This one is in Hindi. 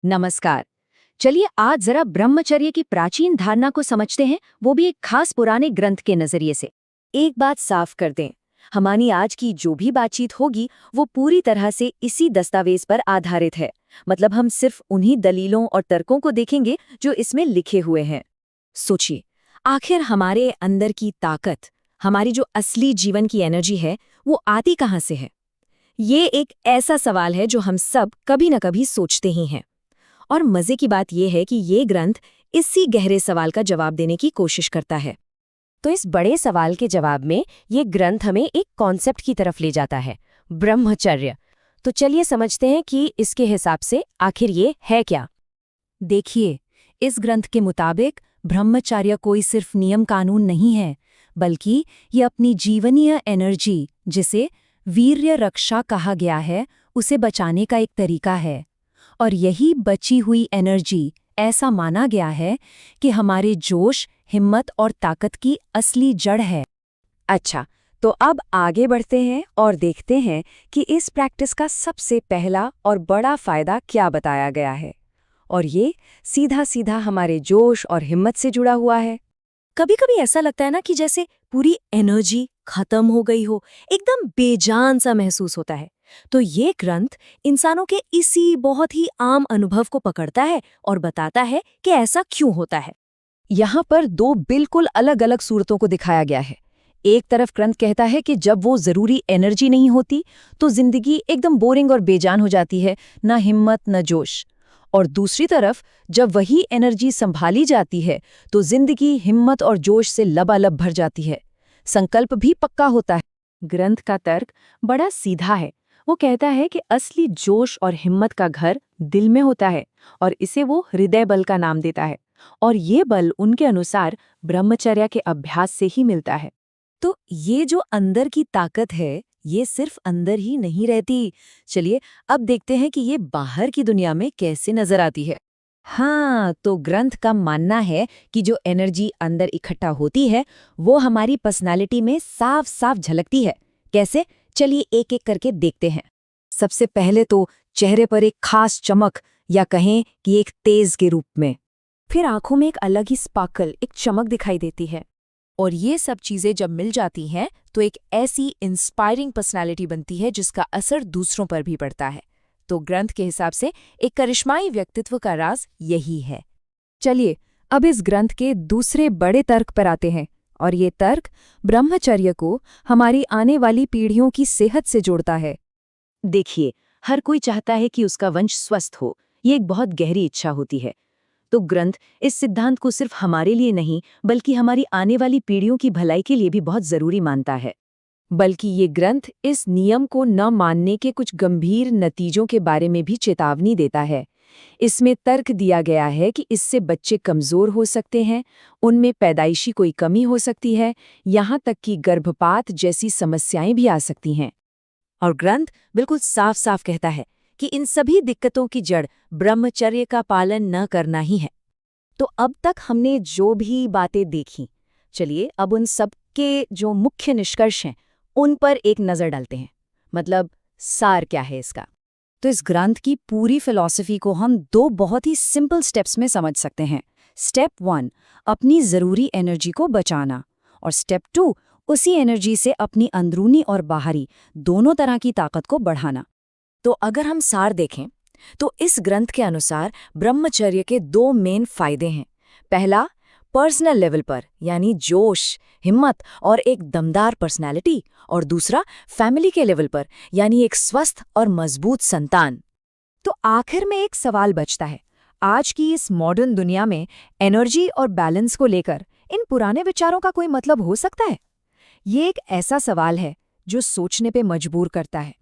नमस्कार। चलिए आज जरा ब्रह्मचर्य की प्राचीन धारणा को समझते हैं, वो भी एक खास पुराने ग्रंथ के नजरिए से। एक बात साफ कर दें, हमारी आज की जो भी बातचीत होगी वो पूरी तरह से इसी दस्तावेज पर आधारित है। मतलब हम सिर्फ उन्हीं दलीलों और तर्कों को देखेंगे जो इसमें लिखे हुए हैं। सोचिए, आखिर हमारे अंदर की ताकत, हमारी जो असली जीवन की एनर्जी है, वो आती कहाँ से है? ये एक ऐसा सवाल है जो हम सब कभी न कभी सोचते ही हैं। और मजे की बात यह है कि ये ग्रंथ इसी गहरे सवाल का जवाब देने की कोशिश करता है। तो इस बड़े सवाल के जवाब में ये ग्रंथ हमें एक कॉन्सेप्ट की तरफ ले जाता है, ब्रह्मचर्य। तो चलिए समझते हैं कि इसके हिसाब से आखिर ये है क्या। देखिए, इस ग्रंथ के मुताबिक ब्रह्मचर्य कोई सिर्फ नियम कानून नहीं है, बल्कि ये अपनी जीवनीय एनर्जी, जिसे वीर्य रक्षा कहा गया है, उसे बचाने का एक तरीका है। और यही बची हुई एनर्जी, ऐसा माना गया है कि हमारे जोश, हिम्मत और ताकत की असली जड़ है। अच्छा, तो अब आगे बढ़ते हैं और देखते हैं कि इस प्रैक्टिस का सबसे पहला और बड़ा फायदा क्या बताया गया है। और ये सीधा सीधा हमारे जोश और हिम्मत से जुड़ा हुआ है। कभी कभी ऐसा लगता है ना कि जैसे पूरी एनर्जी खत्म हो गई हो, एकदम बेजान सा महसूस होता है। तो ये ग्रंथ इंसानों के इसी बहुत ही आम अनुभव को पकड़ता है और बताता है कि ऐसा क्यों होता है। यहाँ पर दो बिल्कुल अलग अलग सूरतों को दिखाया गया है। एक तरफ ग्रंथ कहता है कि जब वो जरूरी एनर्जी नहीं होती तो जिंदगी एकदम बोरिंग और बेजान हो जाती है, ना हिम्मत न जोश। और दूसरी तरफ जब वही एनर्जी संभाली जाती है तो जिंदगी हिम्मत और जोश से लबालब भर जाती है, संकल्प भी पक्का होता है। ग्रंथ का तर्क बड़ा सीधा है। वो कहता है कि असली जोश और हिम्मत का घर दिल में होता है और इसे वो हृदय बल का नाम देता है। और ये बल उनके अनुसार ब्रह्मचर्य के अभ्यास से ही मिलता है। तो ये जो अंदर की ताकत है, ये सिर्फ अंदर ही नहीं रहती। चलिए अब देखते हैं कि ये बाहर की दुनिया में कैसे नजर आती है। हाँ, तो ग्रंथ का मानना है कि जो एनर्जी अंदर इकट्ठा होती है वो हमारी पर्सनालिटी में साफ साफ झलकती है। कैसे? चलिए एक एक करके देखते हैं। सबसे पहले तो चेहरे पर एक खास चमक, या कहें कि एक तेज के रूप में। फिर आंखों में एक अलग ही स्पार्कल, एक चमक दिखाई देती है। और ये सब चीजें जब मिल जाती हैं तो एक ऐसी इंस्पायरिंग पर्सनालिटी बनती है जिसका असर दूसरों पर भी पड़ता है। तो ग्रंथ के हिसाब से एक करिश्माई व्यक्तित्व का राज यही है। चलिए अब इस ग्रंथ के दूसरे बड़े तर्क पर आते हैं। और ये तर्क ब्रह्मचर्य को हमारी आने वाली पीढ़ियों की सेहत से जोड़ता है। देखिए, हर कोई चाहता है कि उसका वंश स्वस्थ हो। ये एक बहुत गहरी इच्छा होती है। तो ग्रंथ इस सिद्धांत को सिर्फ हमारे लिए नहीं, बल्कि हमारी आने वाली पीढ़ियों की भलाई के लिए भी बहुत जरूरी मानता है। बल्कि ये ग्रंथ इस नियम को न मानने के कुछ गंभीर नतीजों के बारे में भी चेतावनी देता है। इसमें तर्क दिया गया है कि इससे बच्चे कमजोर हो सकते हैं, उनमें पैदाइशी कोई कमी हो सकती है, यहाँ तक कि गर्भपात जैसी समस्याएं भी आ सकती हैं। और ग्रंथ बिल्कुल साफ साफ कहता है कि इन सभी दिक्कतों की जड़ ब्रह्मचर्य का पालन न करना ही है। तो अब तक हमने जो भी बातें देखी, चलिए अब उन सब के जो मुख्य निष्कर्ष हैं उन पर एक नज़र डालते हैं। मतलब सार क्या है इसका? तो इस ग्रंथ की पूरी फिलॉसफी को हम दो बहुत ही सिंपल स्टेप्स में समझ सकते हैं। स्टेप 1, अपनी ज़रूरी एनर्जी को बचाना। और स्टेप 2, उसी एनर्जी से अपनी अंदरूनी और बाहरी दोनों तरह की ताकत को बढ़ाना। तो अगर हम सार देखें तो इस ग्रंथ के अनुसार ब्रह्मचर्य के दो मेन फायदे हैं। पहला, पर्सनल लेवल पर, यानी जोश, हिम्मत और एक दमदार पर्सनालिटी। और दूसरा, फैमिली के लेवल पर, यानी एक स्वस्थ और मजबूत संतान। तो आखिर में एक सवाल बचता है, आज की इस मॉडर्न दुनिया में एनर्जी और बैलेंस को लेकर इन पुराने विचारों का कोई मतलब हो सकता है? ये एक ऐसा सवाल है जो सोचने पे मजबूर करता है।